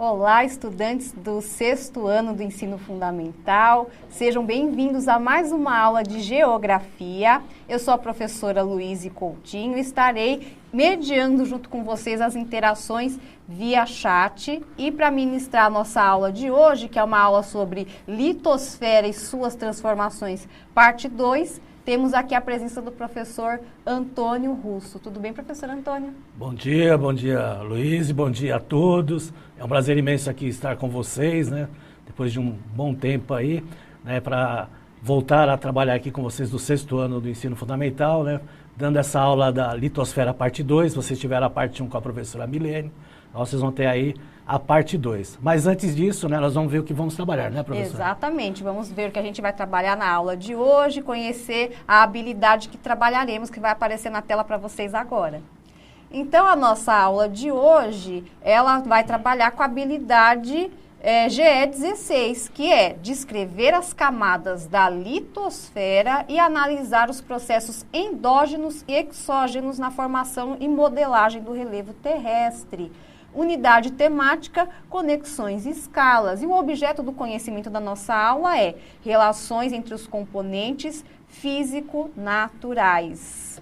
Olá, estudantes do 6º ano do ensino fundamental. Sejam bem-vindos a mais uma aula de Geografia. Eu sou a professora Luíse Coutinho e estarei mediando junto com vocês as interações via chat. E para ministrar a nossa aula de hoje, que é uma aula sobre litosfera e suas transformações, parte 2, temos aqui a presença do professor Antônio Russo. Tudo bem, professor Antônio? Bom dia, Luiz, bom dia a todos. É um prazer imenso aqui estar com vocês, né? Depois de um bom tempo aí, né? Para voltar a trabalhar aqui com vocês do 6º ano do ensino fundamental, né? Dando essa aula da litosfera parte 2, vocês tiveram a parte 1 com a professora Milene, vocês vão ter aí a parte 2. Mas antes disso, né, nós vamos ver o que vamos trabalhar, né, professora? Exatamente, vamos ver o que a gente vai trabalhar na aula de hoje, conhecer a habilidade que trabalharemos, que vai aparecer na tela para vocês agora. Então, a nossa aula de hoje, ela vai trabalhar com a habilidade GE 16, que é descrever as camadas da litosfera e analisar os processos endógenos e exógenos na formação e modelagem do relevo terrestre. Unidade temática, conexões e escalas. E o objeto do conhecimento da nossa aula é relações entre os componentes físico-naturais.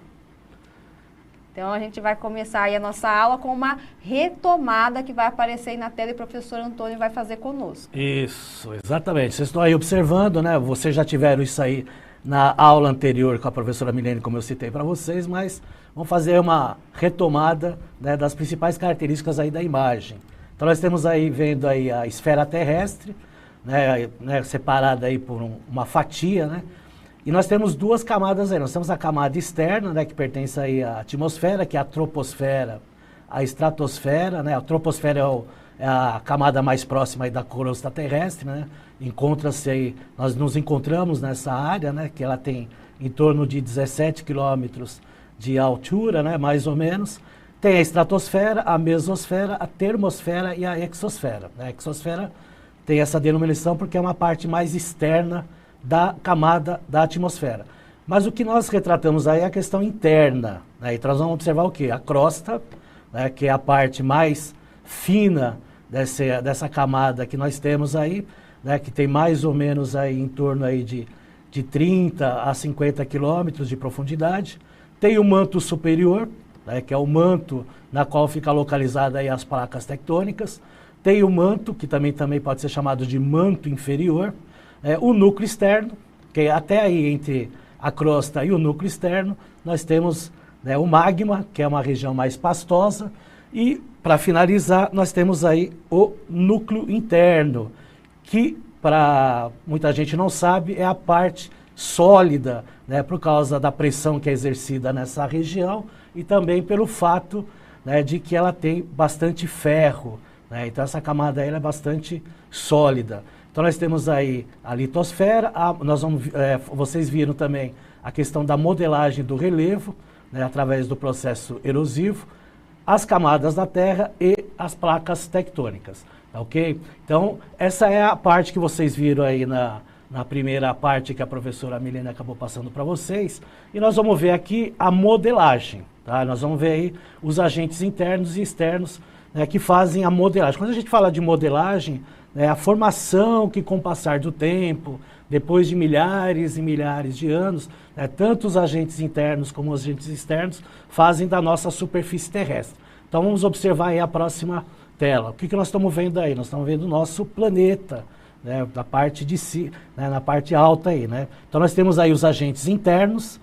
Então, a gente vai começar aí a nossa aula com uma retomada que vai aparecer aí na tela e o professor Antônio vai fazer conosco. Isso, exatamente. Vocês estão aí observando, né? Vocês já tiveram isso aí na aula anterior com a professora Milene, como eu citei para vocês, mas vamos fazer uma retomada, né, das principais características aí da imagem. Então nós temos aí, vendo aí a esfera terrestre, né, separada aí por uma fatia, né? E nós temos duas camadas aí. Nós temos a camada externa, né, que pertence aí à atmosfera, que é a troposfera, a estratosfera, né? A troposfera é a camada mais próxima aí da crosta terrestre, né? Encontra-se aí, nós nos encontramos nessa área, né, que ela tem em torno de 17 quilômetros de altura, né, mais ou menos. Tem a estratosfera, a mesosfera, a termosfera e a exosfera. A exosfera tem essa denominação porque é uma parte mais externa da camada da atmosfera. Mas o que nós retratamos aí é a questão interna, né? Então nós vamos observar o quê? A crosta, né, que é a parte mais fina dessa camada que nós temos aí, né, que tem mais ou menos aí em torno aí de 30 a 50 quilômetros de profundidade. Tem o manto superior, né, que é o manto na qual fica localizada aí as placas tectônicas. Tem o manto, que também pode ser chamado de manto inferior. O núcleo externo, que até aí entre a crosta e o núcleo externo, nós temos, né, o magma, que é uma região mais pastosa. E, para finalizar, nós temos aí o núcleo interno, que, para muita gente não sabe, é a parte sólida, né, por causa da pressão que é exercida nessa região e também pelo fato, né, de que ela tem bastante ferro, né, então essa camada aí é bastante sólida. Então nós temos aí a litosfera, vocês viram também a questão da modelagem do relevo, né, através do processo erosivo, as camadas da Terra e as placas tectônicas, ok? Então essa é a parte que vocês viram aí na primeira parte que a professora Milene acabou passando para vocês. E nós vamos ver aqui a modelagem, tá? Nós vamos ver aí os agentes internos e externos, né, que fazem a modelagem. Quando a gente fala de modelagem, né, a formação que com o passar do tempo, depois de milhares e milhares de anos, né, tanto os agentes internos como os agentes externos fazem da nossa superfície terrestre. Então vamos observar aí a próxima tela. O que nós estamos vendo aí? Nós estamos vendo o nosso planeta, né, na parte de si, né, na parte alta aí, né? Então nós temos aí os agentes internos,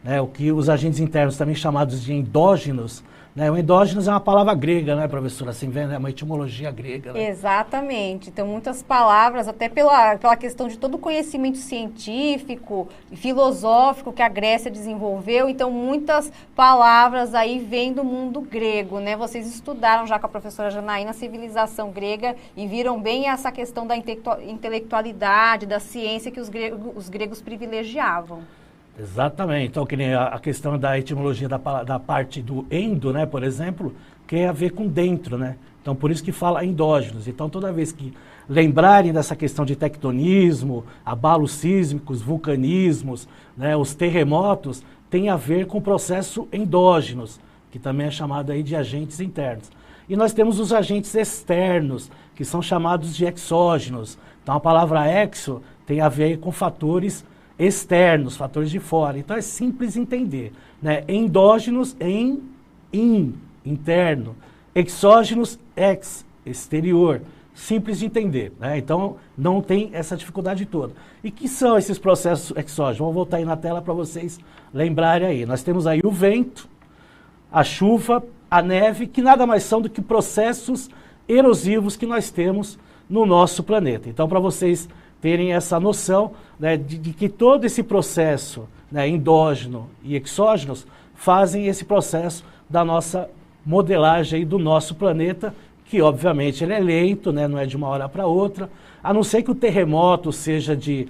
né, os agentes internos também chamados de endógenos, né? O endógenos é uma palavra grega, né, professora? Assim, vendo, é uma etimologia grega, né? Exatamente. Então, muitas palavras, até pela questão de todo o conhecimento científico e filosófico que a Grécia desenvolveu, então muitas palavras aí vêm do mundo grego, né? Vocês estudaram já com a professora Janaína a civilização grega e viram bem essa questão da intelectualidade, da ciência que os gregos privilegiavam. Exatamente. Então, que nem a questão da etimologia da parte do endo, né, por exemplo, que tem a ver com dentro, né? Então, por isso que fala endógenos. Então, toda vez que lembrarem dessa questão de tectonismo, abalos sísmicos, vulcanismos, né, os terremotos, tem a ver com o processo endógenos, que também é chamado aí de agentes internos. E nós temos os agentes externos, que são chamados de exógenos. Então a palavra exo tem a ver com fatores externos, fatores de fora. Então é simples entender, né? Endógenos, interno. Exógenos, exterior. Simples de entender, né? Então não tem essa dificuldade toda. E que são esses processos exógenos? Vou voltar aí na tela para vocês lembrarem aí. Nós temos aí o vento, a chuva, a neve, que nada mais são do que processos erosivos que nós temos no nosso planeta. Então, para vocês terem essa noção, né, de que todo esse processo, né, endógeno e exógenos fazem esse processo da nossa modelagem aí do nosso planeta, que obviamente ele é lento, né, não é de uma hora para outra, a não ser que o terremoto seja de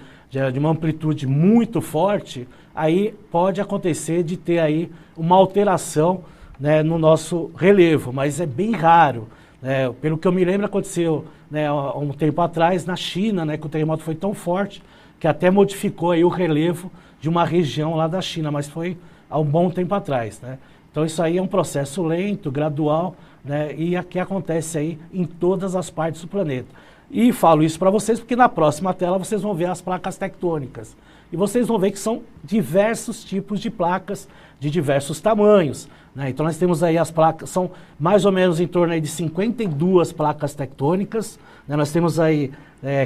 uma amplitude muito forte, aí pode acontecer de ter aí uma alteração, né, no nosso relevo, mas é bem raro. Né? Pelo que eu me lembro, aconteceu, né, há um tempo atrás na China, né, que o terremoto foi tão forte que até modificou aí o relevo de uma região lá da China, mas foi há um bom tempo atrás. Né? Então isso aí é um processo lento, gradual, né, e que acontece aí em todas as partes do planeta. E falo isso para vocês porque na próxima tela vocês vão ver as placas tectônicas. E vocês vão ver que são diversos tipos de placas de diversos tamanhos. Né? Então nós temos aí as placas, são mais ou menos em torno aí de 52 placas tectônicas. Né? Nós temos aí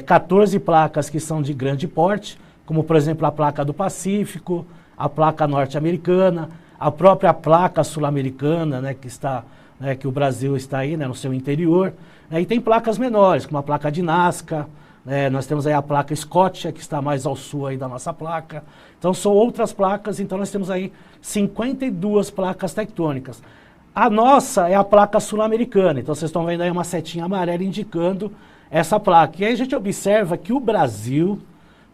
14 placas que são de grande porte, como por exemplo a placa do Pacífico, a placa norte-americana, a própria placa sul-americana, né, que o Brasil está aí, né, no seu interior. E tem placas menores, como a placa de Nazca, nós temos aí a placa Scotia, que está mais ao sul aí da nossa placa. Então são outras placas, então nós temos aí 52 placas tectônicas. A nossa é a placa sul-americana, então vocês estão vendo aí uma setinha amarela indicando essa placa. E aí a gente observa que o Brasil,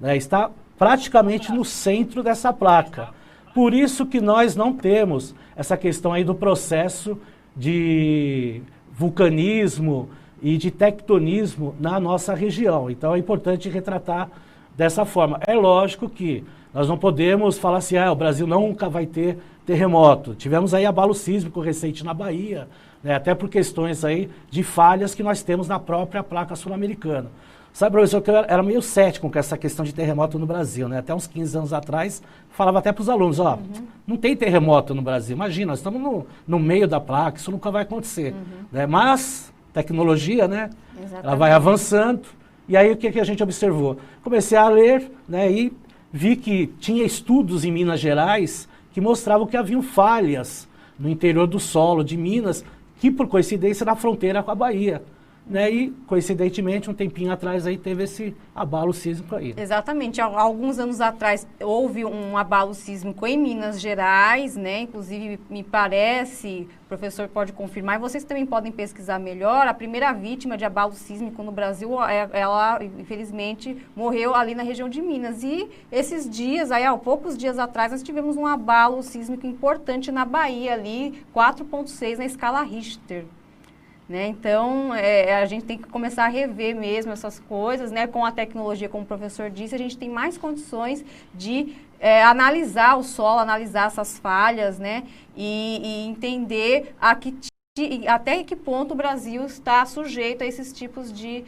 né, está praticamente no centro dessa placa. Por isso que nós não temos essa questão aí do processo de vulcanismo e de tectonismo na nossa região. Então é importante retratar dessa forma. É lógico que nós não podemos falar assim, o Brasil nunca vai ter terremoto. Tivemos aí abalo sísmico recente na Bahia, né, até por questões aí de falhas que nós temos na própria placa sul-americana. Sabe, professor, que eu era meio cético com essa questão de terremoto no Brasil, né? Até uns 15 anos atrás, falava até para os alunos, não tem terremoto no Brasil. Imagina, nós estamos no meio da placa, isso nunca vai acontecer. Né? Mas, tecnologia, né? Exatamente. Ela vai avançando. E aí, o que a gente observou? Comecei a ler, né, e vi que tinha estudos em Minas Gerais que mostravam que haviam falhas no interior do solo de Minas, que, por coincidência, na fronteira com a Bahia. Né, e, coincidentemente, um tempinho atrás aí teve esse abalo sísmico aí. Exatamente. Há alguns anos atrás houve um abalo sísmico em Minas Gerais, né? Inclusive, me parece, o professor pode confirmar, e vocês também podem pesquisar melhor, a primeira vítima de abalo sísmico no Brasil, ela, infelizmente, morreu ali na região de Minas. E esses dias, aí, há poucos dias atrás, nós tivemos um abalo sísmico importante na Bahia ali, 4,6 na escala Richter. Né? Então, a gente tem que começar a rever mesmo essas coisas, né? Com a tecnologia, como o professor disse, a gente tem mais condições de analisar o solo, analisar essas falhas, né? E entender até que ponto o Brasil está sujeito a esses tipos de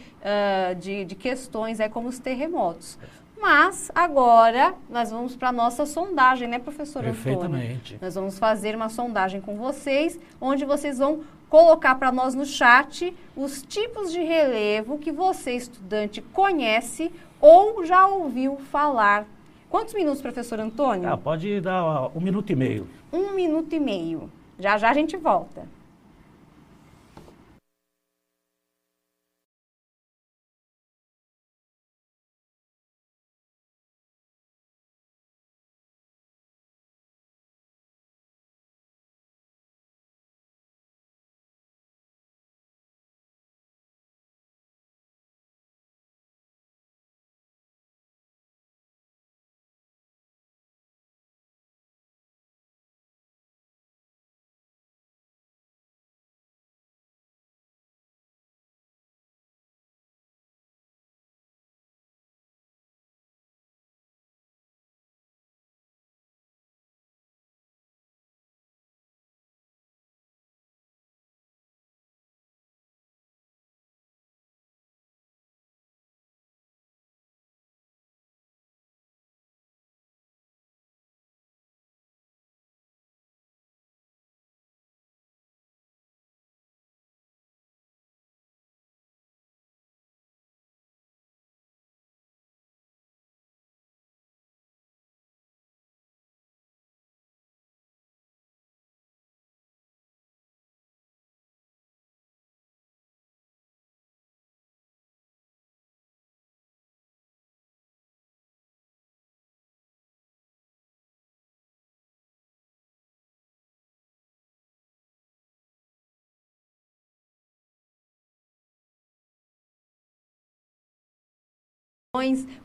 questões, como os terremotos. Mas, agora, nós vamos para a nossa sondagem, né, professor Antônio? Perfeitamente. Nós vamos fazer uma sondagem com vocês, onde vocês vão colocar para nós no chat os tipos de relevo que você, estudante, conhece ou já ouviu falar. Quantos minutos, professor Antônio? Pode dar 1 minuto e meio. 1 minuto e meio. Já já a gente volta.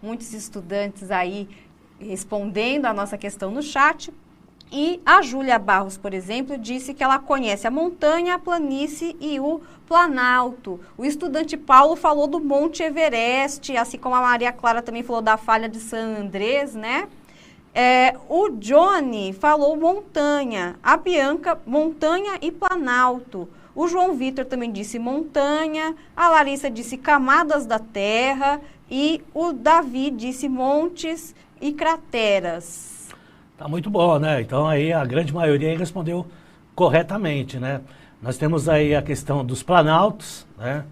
muitos estudantes aí respondendo a nossa questão no chat. E a Júlia Barros, por exemplo, disse que ela conhece a montanha, a planície e o Planalto. O estudante Paulo falou do Monte Everest, assim como a Maria Clara também falou da Falha de San Andrés, né? O Johnny falou montanha, a Bianca, montanha e Planalto. O João Vitor também disse montanha, a Larissa disse camadas da terra e o Davi disse montes e crateras. Tá muito bom, né? Então aí a grande maioria aí respondeu corretamente, né? Nós temos aí a questão dos planaltos, né?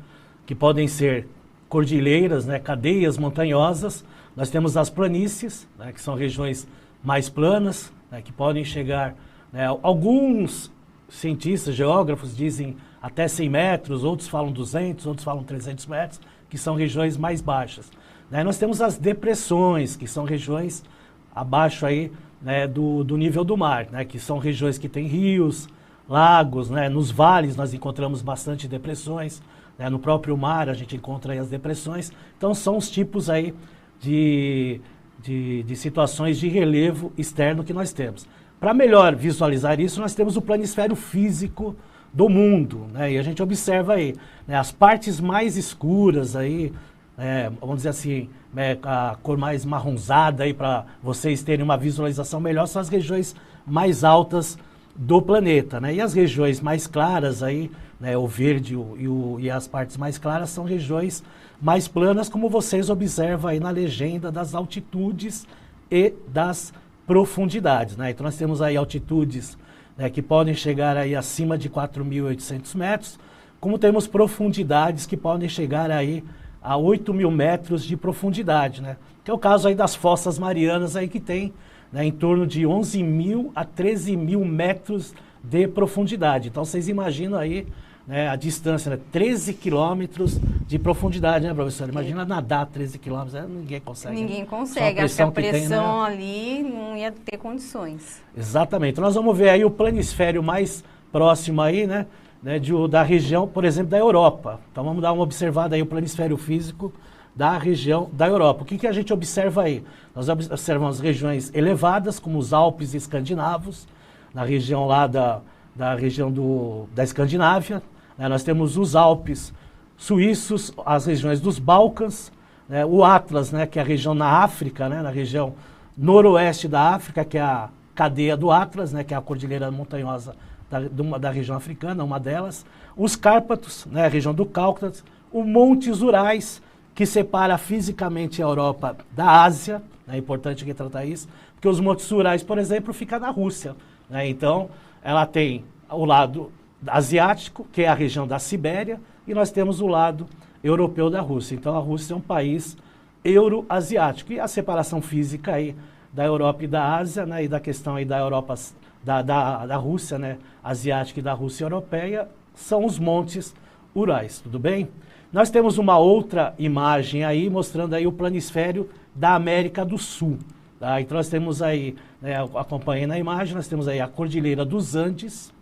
Que podem ser cordilheiras, né? Cadeias montanhosas. Nós temos as planícies, né? Que são regiões mais planas, né? Que podem chegar, né? Alguns cientistas, geógrafos dizem até 100 metros, outros falam 200, outros falam 300 metros, que são regiões mais baixas. Né? Nós temos as depressões, que são regiões abaixo aí, né, do nível do mar, né, que são regiões que têm rios, lagos, né, nos vales nós encontramos bastante depressões, né, no próprio mar a gente encontra aí as depressões. Então são os tipos aí de situações de relevo externo que nós temos. Para melhor visualizar isso, nós temos o planisfério físico do mundo, né, e a gente observa aí, né, as partes mais escuras aí, vamos dizer assim, a cor mais marronzada aí para vocês terem uma visualização melhor, são as regiões mais altas do planeta, né? E as regiões mais claras aí, né, o verde e as partes mais claras são regiões mais planas, como vocês observam aí na legenda das altitudes e das profundidades, né? Então nós temos aí altitudes, né, que podem chegar aí acima de 4.800 metros, como temos profundidades que podem chegar aí a 8.000 metros de profundidade, né? Que é o caso aí das Fossas Marianas aí que tem, né, em torno de 11.000 a 13.000 metros de profundidade. Então vocês imaginam aí, né, a distância, né, 13 quilômetros de profundidade, né, professor? Imagina nadar 13 quilômetros, ninguém consegue. Ninguém consegue, acho que a pressão tem, né, ali não ia ter condições. Exatamente. Então nós vamos ver aí o planisfério mais próximo aí, né? Da região, por exemplo, da Europa. Então vamos dar uma observada aí, o planisfério físico da região da Europa. O que a gente observa aí? Nós observamos regiões elevadas, como os Alpes escandinavos, na região lá da região da Escandinávia, né? Nós temos os Alpes suíços, as regiões dos Balcãs, né? O Atlas, né? Que é a região na África, né? Na região noroeste da África, que é a cadeia do Atlas, né? Que é a cordilheira montanhosa da região africana, uma delas, os Cárpatos, né, a região do Cáucaso, o Montes Urais, que separa fisicamente a Europa da Ásia, né, é importante retratar isso, porque os Montes Urais, por exemplo, ficam na Rússia, né, então ela tem o lado asiático, que é a região da Sibéria, e nós temos o lado europeu da Rússia. Então a Rússia é um país euroasiático, e a separação física aí da Europa e da Ásia, né, e da questão aí da Europa, da Rússia, né, asiática, e da Rússia europeia, são os Montes Urais, tudo bem? Nós temos uma outra imagem aí, mostrando aí o planisfério da América do Sul, tá? Então nós temos aí, né, acompanhando a imagem, nós temos aí a Cordilheira dos Andes,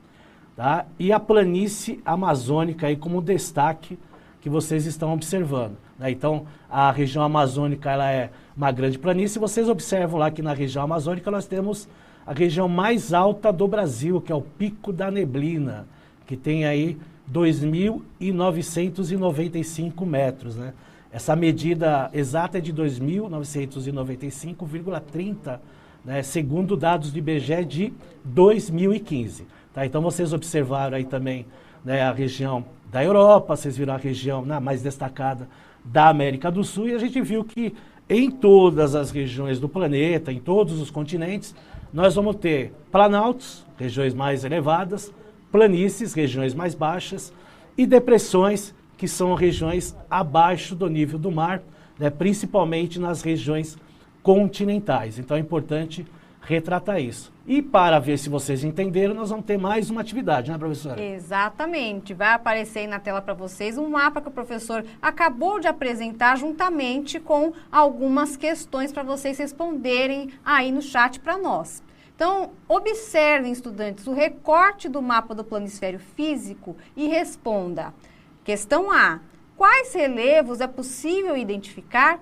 tá? E a planície amazônica aí como destaque que vocês estão observando, né? Então a região amazônica, ela é uma grande planície. Vocês observam lá que na região amazônica nós temos a região mais alta do Brasil, que é o Pico da Neblina, que tem aí 2.995 metros, né? Essa medida exata é de 2.995,30, né, segundo dados do IBGE de 2015. Tá? Então vocês observaram aí também, né, a região da Europa, vocês viram a região, né, mais destacada da América do Sul, e a gente viu que em todas as regiões do planeta, em todos os continentes, nós vamos ter planaltos, regiões mais elevadas, planícies, regiões mais baixas, e depressões, que são regiões abaixo do nível do mar, né, principalmente nas regiões continentais. Então é importante retratar isso. E para ver se vocês entenderam, nós vamos ter mais uma atividade, né, professora? Exatamente. Vai aparecer aí na tela para vocês um mapa que o professor acabou de apresentar juntamente com algumas questões para vocês responderem aí no chat para nós. Então, observem, estudantes, o recorte do mapa do planisfério físico e responda. Questão A. Quais relevos é possível identificar?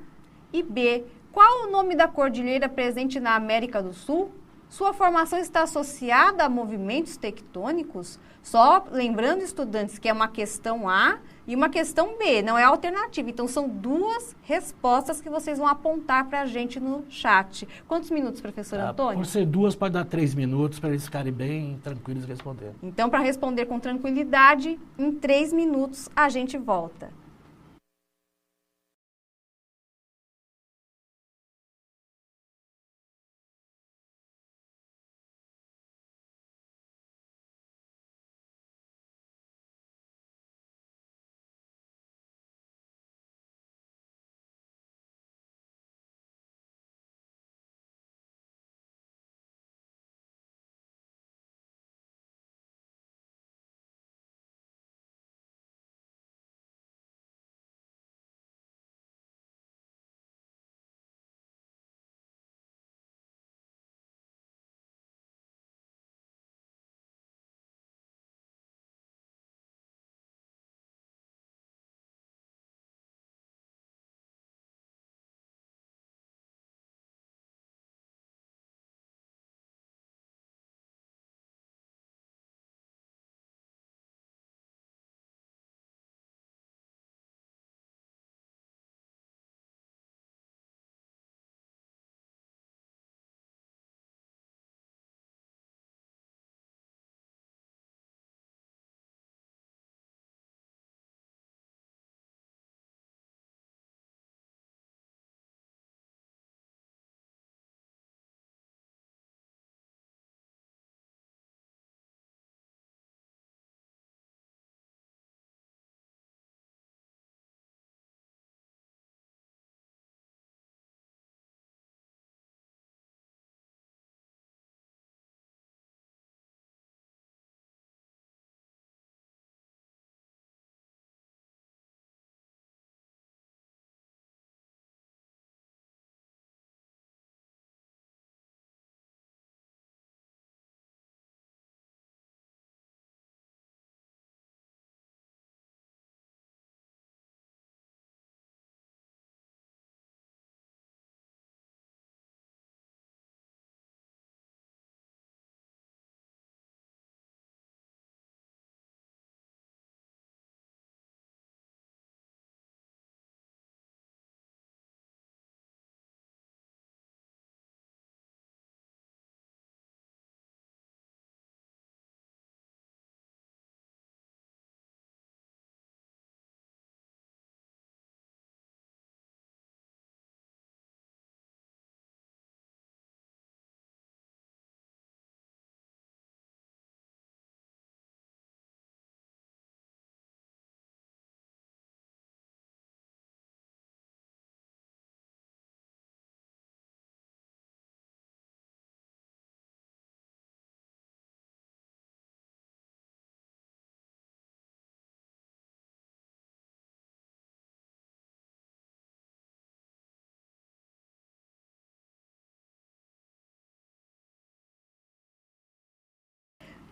E B, qual o nome da cordilheira presente na América do Sul? Sua formação está associada a movimentos tectônicos? Só lembrando, estudantes, que é uma questão A e uma questão B, não é alternativa. Então, são duas respostas que vocês vão apontar para a gente no chat. Quantos minutos, professor Antônio? Por ser duas, pode dar 3 minutos para eles ficarem bem tranquilos respondendo. Então, para responder com tranquilidade, em 3 minutos a gente volta.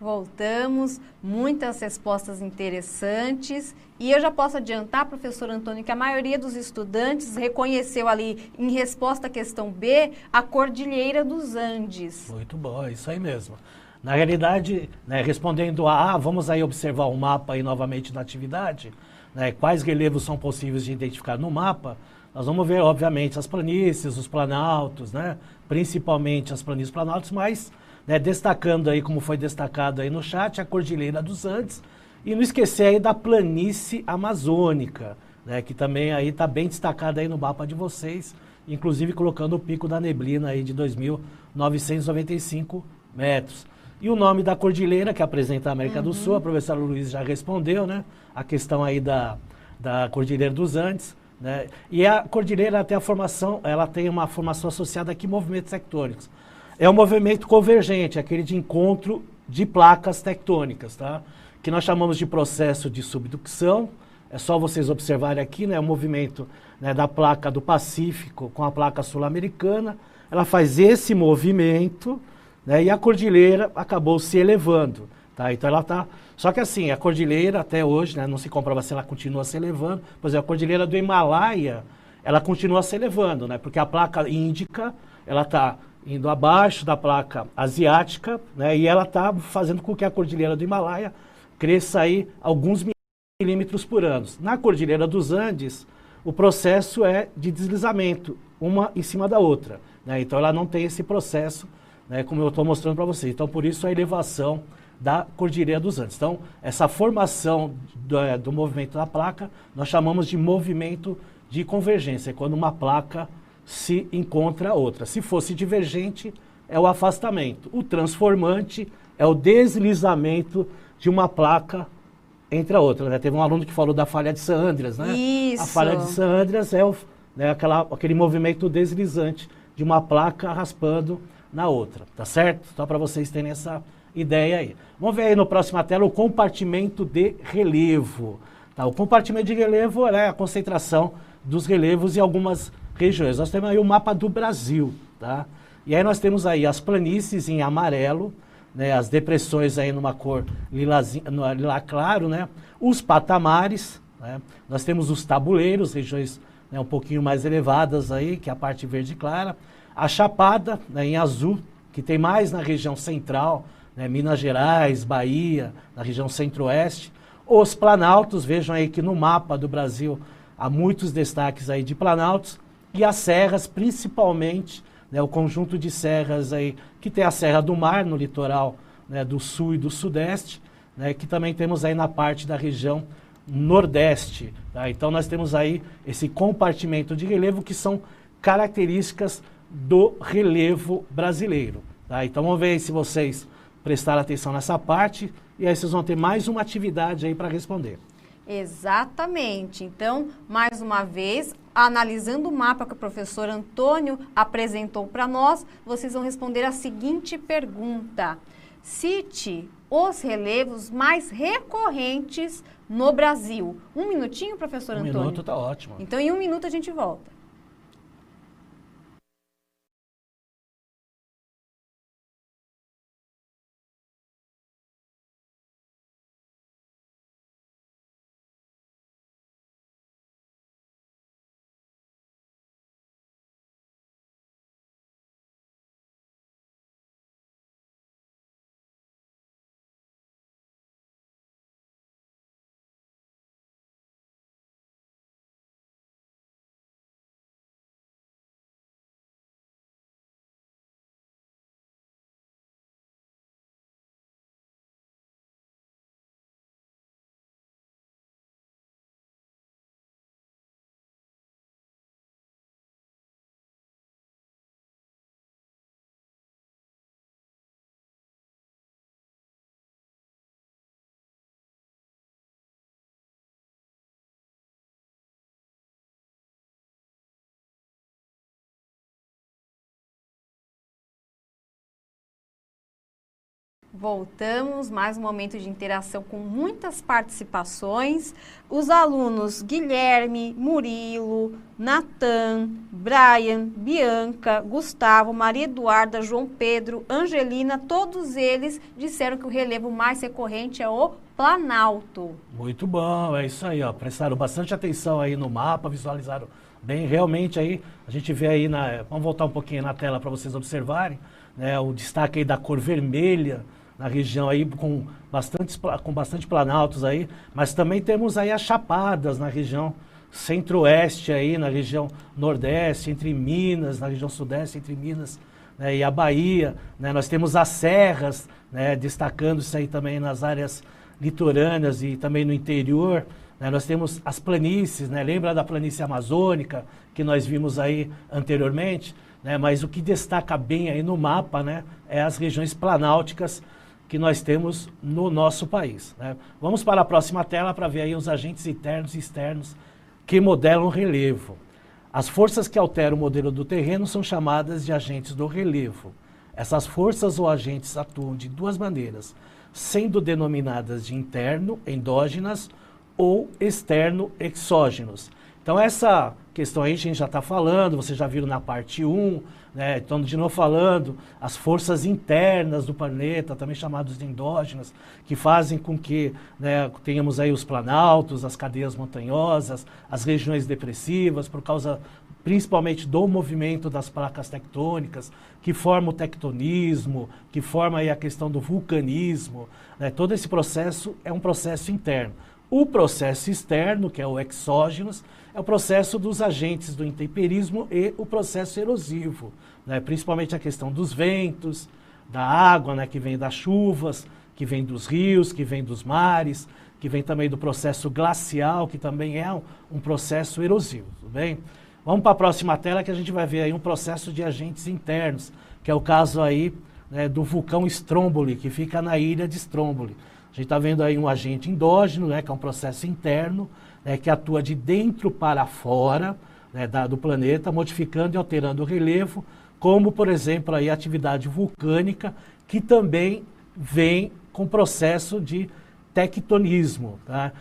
Voltamos, muitas respostas interessantes e eu já posso adiantar, professor Antônio, que a maioria dos estudantes reconheceu ali, em resposta à questão B, a Cordilheira dos Andes. Muito bom, é isso aí mesmo. Na realidade, né, respondendo a vamos aí observar o mapa aí novamente na atividade, né, quais relevos são possíveis de identificar no mapa, nós vamos ver, obviamente, as planícies, os planaltos, né, principalmente as planícies e planaltos, mas né, destacando aí, como foi destacado aí no chat, a Cordilheira dos Andes, e não esquecer aí da planície amazônica, né, que também aí está bem destacada aí no mapa de vocês, inclusive colocando o Pico da Neblina aí de 2.995 metros. E o nome da cordilheira que apresenta a América do Sul, a professora Luiz já respondeu, né, a questão aí da Cordilheira dos Andes, né, e a cordilheira tem a formação, ela tem uma formação associada aqui a movimentos tectônicos. É um movimento convergente, aquele de encontro de placas tectônicas, tá? Que nós chamamos de processo de subducção. É só vocês observarem aqui, né? O movimento, né, da placa do Pacífico com a placa sul-americana. Ela faz esse movimento, né? E a cordilheira acabou se elevando, tá? Então ela está... Só que assim, a cordilheira até hoje, né, não se comprova se ela continua se elevando. Por exemplo, a cordilheira do Himalaia, ela continua se elevando, né? Porque a placa índica, ela está indo abaixo da placa asiática, né? E ela está fazendo com que a cordilheira do Himalaia cresça aí alguns milímetros por ano. Na cordilheira dos Andes, o processo é de deslizamento, uma em cima da outra, né? Então ela não tem esse processo, né, como eu estou mostrando para vocês. Então por isso a elevação da cordilheira dos Andes. Então essa formação do movimento da placa, nós chamamos de movimento de convergência, é quando uma placa se encontra a outra. Se fosse divergente, é o afastamento. O transformante é o deslizamento de uma placa entre a outra, né? Teve um aluno que falou da falha de San Andreas, né? Isso. A falha de San Andreas é né, aquele movimento deslizante de uma placa raspando na outra, tá certo? Só para vocês terem essa ideia aí. Vamos ver aí no próxima tela o compartimento de relevo. Tá? O compartimento de relevo é a concentração dos relevos em algumas regiões. Nós temos aí o mapa do Brasil, tá? E aí nós temos aí as planícies em amarelo, né, as depressões aí numa cor lilá claro, né, os patamares, né, nós temos os tabuleiros, regiões, né, um pouquinho mais elevadas aí, que é a parte verde clara, a chapada, né, em azul, que tem mais na região central, né, Minas Gerais, Bahia, na região centro-oeste, os planaltos, vejam aí que no mapa do Brasil há muitos destaques aí de planaltos, e as serras, principalmente, né, o conjunto de serras aí, que tem a Serra do Mar no litoral, né, do sul e do sudeste, né, que também temos aí na parte da região nordeste. Tá? Então nós temos aí esse compartimento de relevo que são características do relevo brasileiro. Tá? Então vamos ver se vocês prestaram atenção nessa parte e aí vocês vão ter mais uma atividade aí para responder. Exatamente. Então, mais uma vez, analisando o mapa que o professor Antônio apresentou para nós, vocês vão responder a seguinte pergunta. Cite os relevos mais recorrentes no Brasil. Um minutinho, professor Antônio? Um minuto está ótimo. Então, em um minuto a gente volta. Voltamos, mais um momento de interação com muitas participações. Os alunos Guilherme, Murilo, Natan, Brian, Bianca, Gustavo, Maria Eduarda, João Pedro, Angelina, todos eles disseram que o relevo mais recorrente é o Planalto. Muito bom, é isso aí, ó. Prestaram bastante atenção aí no mapa, visualizaram bem. Realmente aí, a gente vê aí, vamos voltar um pouquinho na tela para vocês observarem, né, o destaque aí da cor vermelha, na região aí com bastante planaltos aí, mas também temos aí as chapadas na região centro-oeste aí, na região nordeste, entre Minas, na região sudeste, entre Minas, né, e a Bahia, né, nós temos as serras, né, destacando isso aí também nas áreas litorâneas e também no interior, né, nós temos as planícies, né, lembra da planície amazônica que nós vimos aí anteriormente, né, mas o que destaca bem aí no mapa, né, é as regiões planálticas que nós temos no nosso país, né. Vamos para a próxima tela para ver aí os agentes internos e externos que modelam o relevo. As forças que alteram o modelo do terreno são chamadas de agentes do relevo. Essas forças ou agentes atuam de duas maneiras, sendo denominadas de interno, endógenas, ou externo, exógenos. Então essa questão aí a gente já está falando, vocês já viram na parte 1, né? Estamos de novo falando, as forças internas do planeta, também chamadas de endógenas, que fazem com que, né, tenhamos aí os planaltos, as cadeias montanhosas, as regiões depressivas, por causa principalmente do movimento das placas tectônicas, que forma o tectonismo, que forma aí a questão do vulcanismo, né? Todo esse processo é um processo interno. O processo externo, que é o exógenos, é o processo dos agentes do intemperismo e o processo erosivo, né? Principalmente a questão dos ventos, da água, né, que vem das chuvas, que vem dos rios, que vem dos mares, que vem também do processo glacial, que também é um processo erosivo, tudo bem? Vamos para a próxima tela que a gente vai ver aí um processo de agentes internos, que é o caso aí, né, do vulcão Stromboli, que fica na ilha de Stromboli. A gente está vendo aí um agente endógeno, né, que é um processo interno, né, que atua de dentro para fora, né, do planeta, modificando e alterando o relevo, como, por exemplo, aí a atividade vulcânica, que também vem com processo de tectonismo. Tá?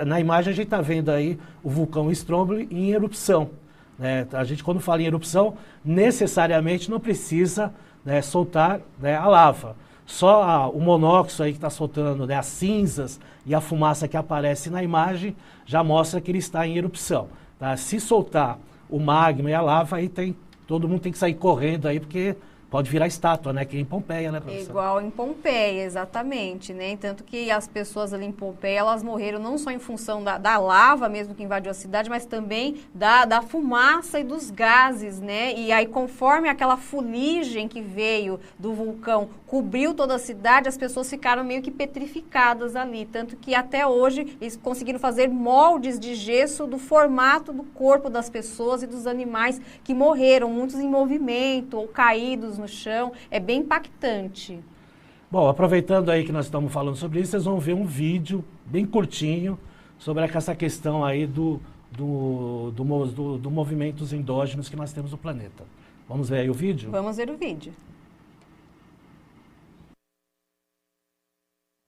Na imagem a gente está vendo aí o vulcão Stromboli em erupção. Né? A gente, quando fala em erupção, necessariamente não precisa, né, soltar, né, a lava. Só o monóxido aí que está soltando, né, as cinzas e a fumaça que aparece na imagem já mostra que ele está em erupção. Tá? Se soltar o magma e a lava, aí todo mundo tem que sair correndo aí, porque pode virar estátua, né? Que é em Pompeia, né, professor? Igual em Pompeia, exatamente, né? Tanto que as pessoas ali em Pompeia, elas morreram não só em função da lava mesmo que invadiu a cidade, mas também da fumaça e dos gases, né? E aí, conforme aquela fuligem que veio do vulcão cobriu toda a cidade, as pessoas ficaram meio que petrificadas ali. Tanto que até hoje eles conseguiram fazer moldes de gesso do formato do corpo das pessoas e dos animais que morreram, muitos em movimento ou caídos no chão. É bem impactante. Bom, aproveitando aí que nós estamos falando sobre isso, vocês vão ver um vídeo bem curtinho sobre essa questão aí do movimentos endógenos que nós temos no planeta. Vamos ver aí o vídeo? Vamos ver o vídeo.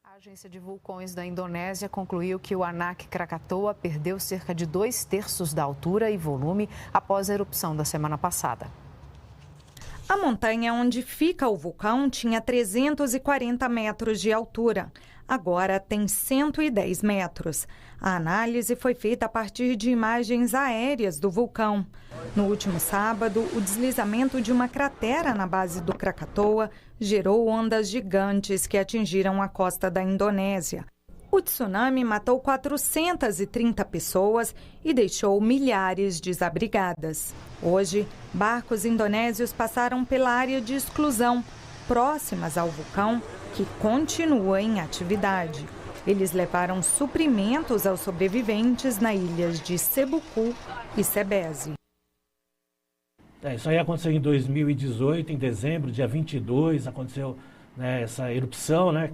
A Agência de Vulcões da Indonésia concluiu que o Anak Krakatoa perdeu cerca de 2/3 da altura e volume após a erupção da semana passada. A montanha onde fica o vulcão tinha 340 metros de altura. Agora tem 110 metros. A análise foi feita a partir de imagens aéreas do vulcão. No último sábado, o deslizamento de uma cratera na base do Krakatoa gerou ondas gigantes que atingiram a costa da Indonésia. O tsunami matou 430 pessoas e deixou milhares desabrigadas. Hoje, barcos indonésios passaram pela área de exclusão, próximas ao vulcão, que continua em atividade. Eles levaram suprimentos aos sobreviventes nas ilhas de Sebuku e Sebesi. Isso aí aconteceu em 2018, em dezembro, dia 22, aconteceu, né, essa erupção, né?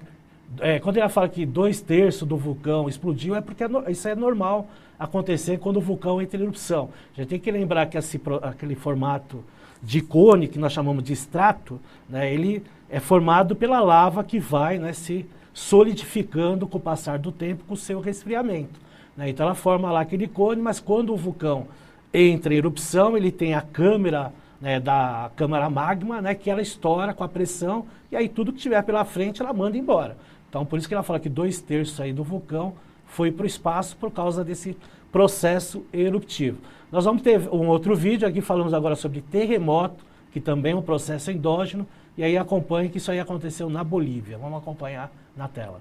Quando ela fala que 2/3 do vulcão explodiu, é porque isso é normal acontecer quando o vulcão entra em erupção. A gente tem que lembrar que aquele formato de cone, que nós chamamos de estrato, né, ele é formado pela lava que vai, né, se solidificando com o passar do tempo, com o seu resfriamento. Né? Então ela forma lá aquele cone, mas quando o vulcão entra em erupção, ele tem a câmara, né, da câmara magma, né, que ela estoura com a pressão, e aí tudo que tiver pela frente ela manda embora. Então, por isso que ela fala que 2/3 aí do vulcão foi para o espaço por causa desse processo eruptivo. Nós vamos ter um outro vídeo, aqui falamos agora sobre terremoto, que também é um processo endógeno, e aí acompanhe que isso aí aconteceu na Bolívia. Vamos acompanhar na tela.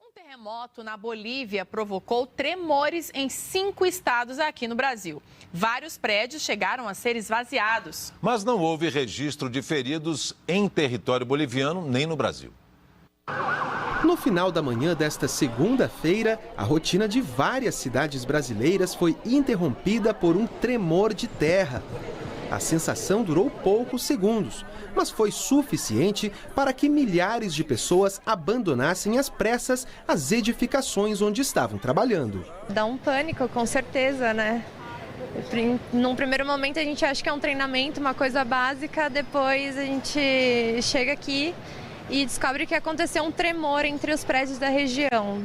Um terremoto na Bolívia provocou tremores em 5 estados aqui no Brasil. Vários prédios chegaram a ser esvaziados. Mas não houve registro de feridos em território boliviano nem no Brasil. No final da manhã desta segunda-feira, a rotina de várias cidades brasileiras foi interrompida por um tremor de terra. A sensação durou poucos segundos, mas foi suficiente para que milhares de pessoas abandonassem às pressas as edificações onde estavam trabalhando. Dá um pânico, com certeza, né? Num primeiro momento a gente acha que é um treinamento, uma coisa básica, depois a gente chega aqui e descobre que aconteceu um tremor entre os prédios da região.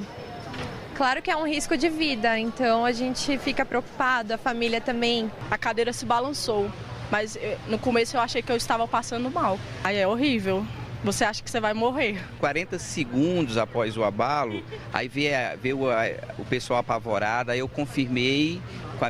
Claro que é um risco de vida, então a gente fica preocupado, a família também. A cadeira se balançou, mas no começo eu achei que eu estava passando mal. Aí é horrível. Você acha que você vai morrer. 40 segundos após o abalo, aí veio o pessoal apavorado, aí eu confirmei com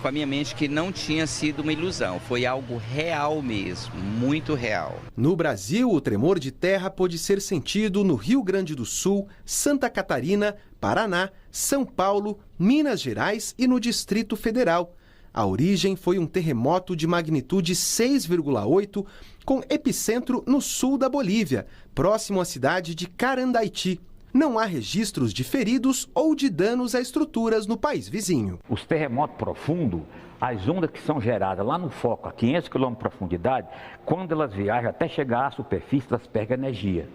a minha mente que não tinha sido uma ilusão, foi algo real mesmo, muito real. No Brasil, o tremor de terra pôde ser sentido no Rio Grande do Sul, Santa Catarina, Paraná, São Paulo, Minas Gerais e no Distrito Federal. A origem foi um terremoto de magnitude 6,8, com epicentro no sul da Bolívia, próximo à cidade de Carandaiti. Não há registros de feridos ou de danos a estruturas no país vizinho. Os terremotos profundos, as ondas que são geradas lá no foco, a 500 km de profundidade, quando elas viajam até chegar à superfície, elas pegam energia.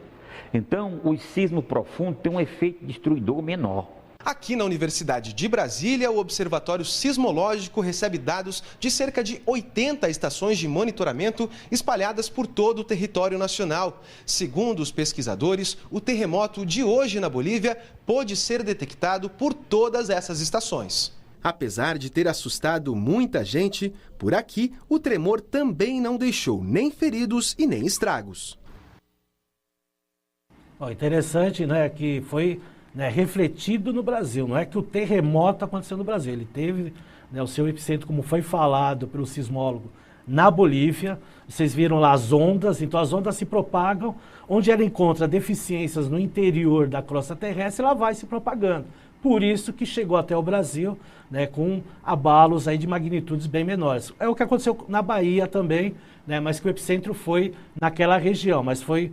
Então, os sismos profundos têm um efeito destruidor menor. Aqui na Universidade de Brasília, o Observatório Sismológico recebe dados de cerca de 80 estações de monitoramento espalhadas por todo o território nacional. Segundo os pesquisadores, o terremoto de hoje na Bolívia pôde ser detectado por todas essas estações. Apesar de ter assustado muita gente, por aqui o tremor também não deixou nem feridos e nem estragos. Interessante, né, que foi refletido no Brasil. Não é que o terremoto aconteceu no Brasil. Ele teve o seu epicentro, como foi falado pelo sismólogo, na Bolívia. Vocês viram lá as ondas. Então as ondas se propagam. Onde ela encontra deficiências no interior da crosta terrestre, ela vai se propagando. Por isso que chegou até o Brasil, com abalos aí de magnitudes bem menores. É o que aconteceu na Bahia também, mas que o epicentro foi naquela região, mas foi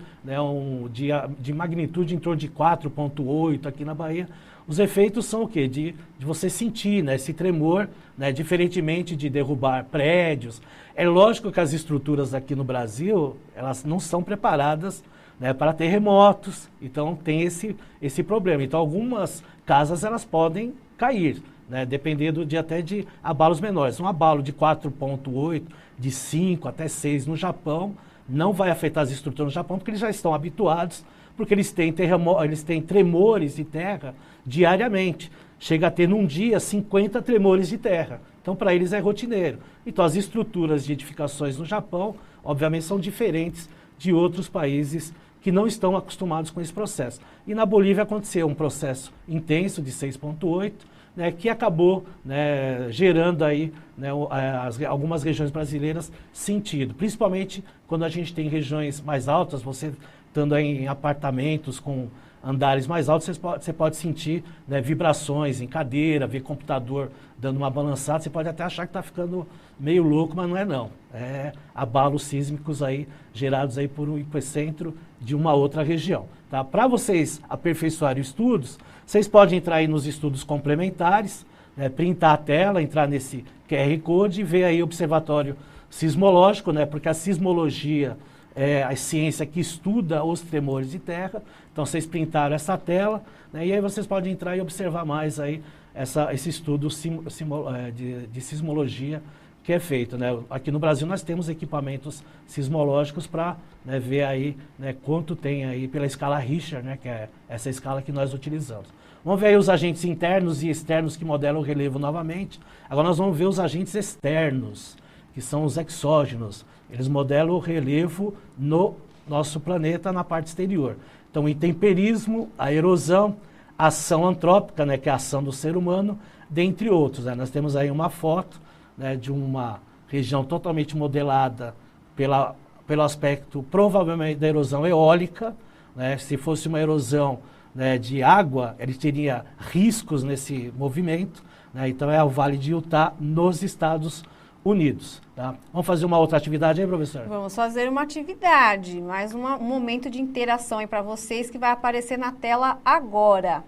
de magnitude em torno de 4,8 aqui na Bahia. Os efeitos são o quê? De você sentir esse tremor, diferentemente de derrubar prédios. É lógico que as estruturas aqui no Brasil, elas não são preparadas para terremotos, então tem esse problema. Então algumas casas elas podem cair, dependendo até de abalos menores. Um abalo de 4,8, de 5 até 6 no Japão, não vai afetar as estruturas no Japão, porque eles já estão habituados, porque eles têm tremores de terra diariamente. Chega a ter num dia 50 tremores de terra. Então para eles é rotineiro. Então as estruturas de edificações no Japão, obviamente, são diferentes de outros países que não estão acostumados com esse processo. E na Bolívia aconteceu um processo intenso de 6,8, que acabou gerando aí algumas regiões brasileiras sentido, principalmente quando a gente tem regiões mais altas, você estando aí em apartamentos com andares mais altos, você pode sentir vibrações em cadeira, ver computador dando uma balançada, você pode até achar que está ficando meio louco, mas não é não. É abalos sísmicos aí gerados aí por um epicentro de uma outra região. Tá? Para vocês aperfeiçoarem os estudos, vocês podem entrar aí nos estudos complementares, printar a tela, entrar nesse QR Code e ver aí o Observatório Sismológico, porque a sismologia é a ciência que estuda os tremores de terra. Então vocês printaram essa tela, e aí vocês podem entrar e observar mais aí esse estudo de sismologia que é feito. Aqui no Brasil nós temos equipamentos sismológicos para ver aí quanto tem aí pela escala Richter, que é essa escala que nós utilizamos. Vamos ver aí os agentes internos e externos que modelam o relevo novamente. Agora nós vamos ver os agentes externos, que são os exógenos. Eles modelam o relevo no nosso planeta na parte exterior. Então, o intemperismo, a erosão, a ação antrópica, que é a ação do ser humano, dentre outros. Nós temos aí uma foto de uma região totalmente modelada pelo aspecto, provavelmente, da erosão eólica. Se fosse uma erosão de água, ele teria riscos nesse movimento. Então, é o Vale de Utah, nos Estados Unidos. Tá? Vamos fazer uma outra atividade aí, professor? Vamos fazer uma atividade, mais um momento de interação aí para vocês que vai aparecer na tela agora.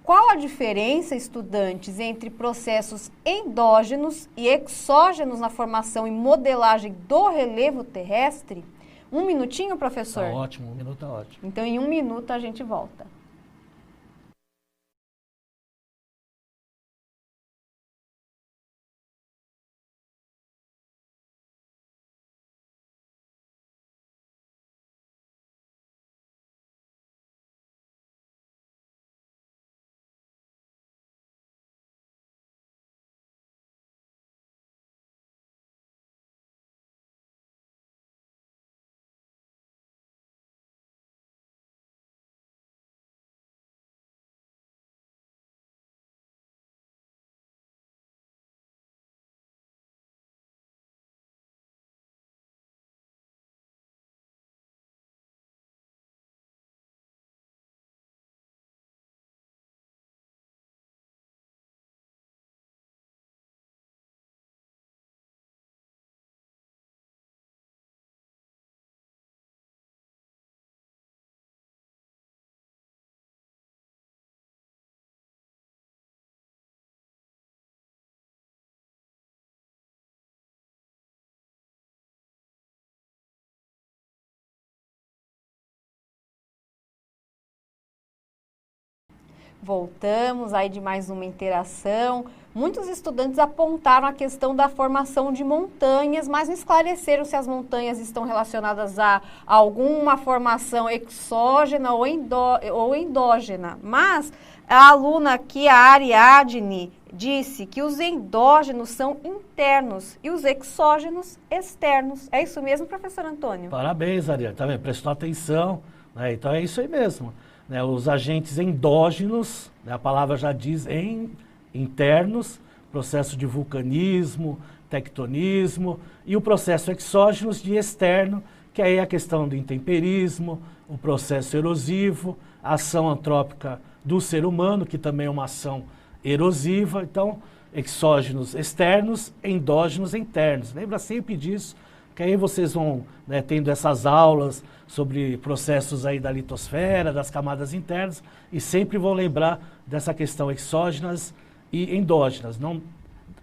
Qual a diferença, estudantes, entre processos endógenos e exógenos na formação e modelagem do relevo terrestre? Um minutinho, professor? Tá ótimo, um minuto tá ótimo. Então, em um minuto a gente volta. Voltamos aí de mais uma interação. Muitos estudantes apontaram a questão da formação de montanhas, mas não esclareceram se as montanhas estão relacionadas a alguma formação exógena ou endógena. Mas a aluna aqui, a Ariadne, disse que os endógenos são internos e os exógenos externos. É isso mesmo, professor Antônio? Parabéns, Ariadne. Tá vendo? Prestou atenção, né? Então é isso aí mesmo. Né? Os agentes endógenos, né? A palavra já diz internos, processo de vulcanismo, tectonismo, e o processo exógenos de externo, que aí é a questão do intemperismo, o processo erosivo, a ação antrópica do ser humano, que também é uma ação erosiva. Então, exógenos externos, endógenos internos. Lembra sempre disso, que aí vocês vão, né, tendo essas aulas sobre processos aí da litosfera, das camadas internas, e sempre vão lembrar dessa questão exógenas e endógenas.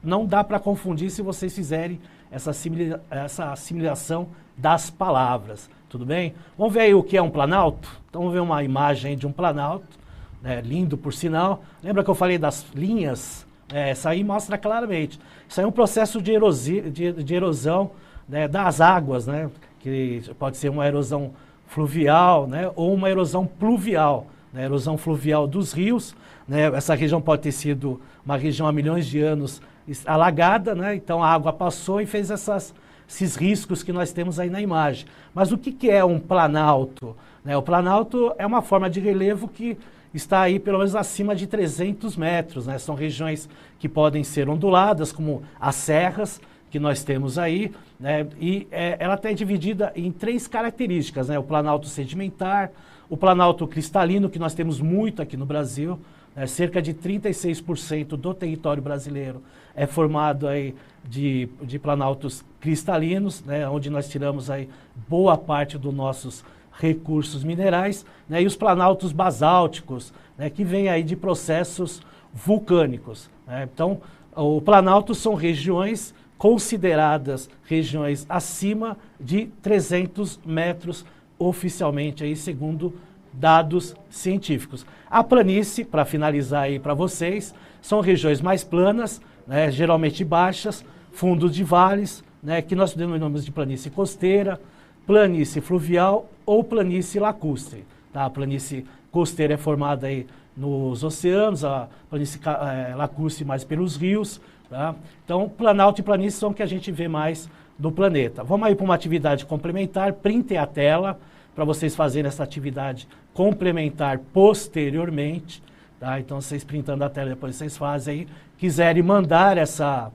Não dá para confundir se vocês fizerem essa assimilação das palavras, tudo bem? Vamos ver aí o que é um planalto? Então vamos ver uma imagem aí de um planalto, né, lindo por sinal. Lembra que eu falei das linhas? Essa aí mostra claramente. Isso aí é um processo de erosão, né, das águas, né, que pode ser uma erosão fluvial, né, ou uma erosão pluvial, né, erosão fluvial dos rios. Né, essa região pode ter sido uma região há milhões de anos alagada, né, então a água passou e fez esses riscos que nós temos aí na imagem. Mas o que é um planalto? Né, o planalto é uma forma de relevo que está aí pelo menos acima de 300 metros. Né, são regiões que podem ser onduladas, como as serras que nós temos aí, né, e ela até é dividida em 3 características, né, o planalto sedimentar, o planalto cristalino, que nós temos muito aqui no Brasil, cerca de 36% do território brasileiro é formado aí de planaltos cristalinos, né, onde nós tiramos aí boa parte dos nossos recursos minerais, né, e os planaltos basálticos, né, que vêm aí de processos vulcânicos. Né. Então, o planalto são regiões consideradas regiões acima de 300 metros oficialmente, aí, segundo dados científicos. A planície, para finalizar aí para vocês, são regiões mais planas, né, geralmente baixas, fundos de vales, né, que nós denominamos de planície costeira, planície fluvial ou planície lacustre. Tá? A planície costeira é formada aí nos oceanos, a planície lacustre mais pelos rios. Tá? Então, planalto e planície são o que a gente vê mais no planeta. Vamos aí para uma atividade complementar, printem a tela, para vocês fazerem essa atividade complementar posteriormente. Tá? Então, vocês printando a tela, depois vocês fazem aí. Quiserem mandar essa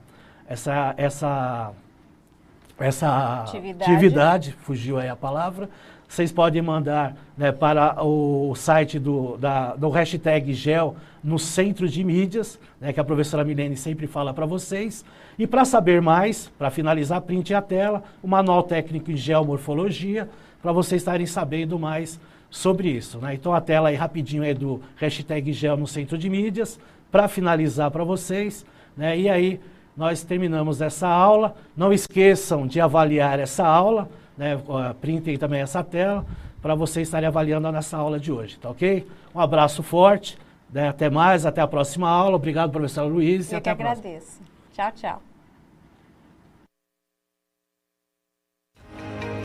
atividade, fugiu aí a palavra, vocês podem mandar, né, para o site do hashtag GEL no Centro de Mídias, né, que a professora Milene sempre fala para vocês. E para saber mais, para finalizar, printe a tela, o Manual Técnico em Geomorfologia, para vocês estarem sabendo mais sobre isso. Né? Então a tela aí rapidinho é do hashtag GEL no Centro de Mídias, para finalizar para vocês. Né? E aí nós terminamos essa aula. Não esqueçam de avaliar essa aula, né? Printem também essa tela, para vocês estarem avaliando nessa aula de hoje, tá ok? Um abraço forte, né? Até mais, até a próxima aula. Obrigado, professora Luiz. Eu que agradeço. Tchau, tchau.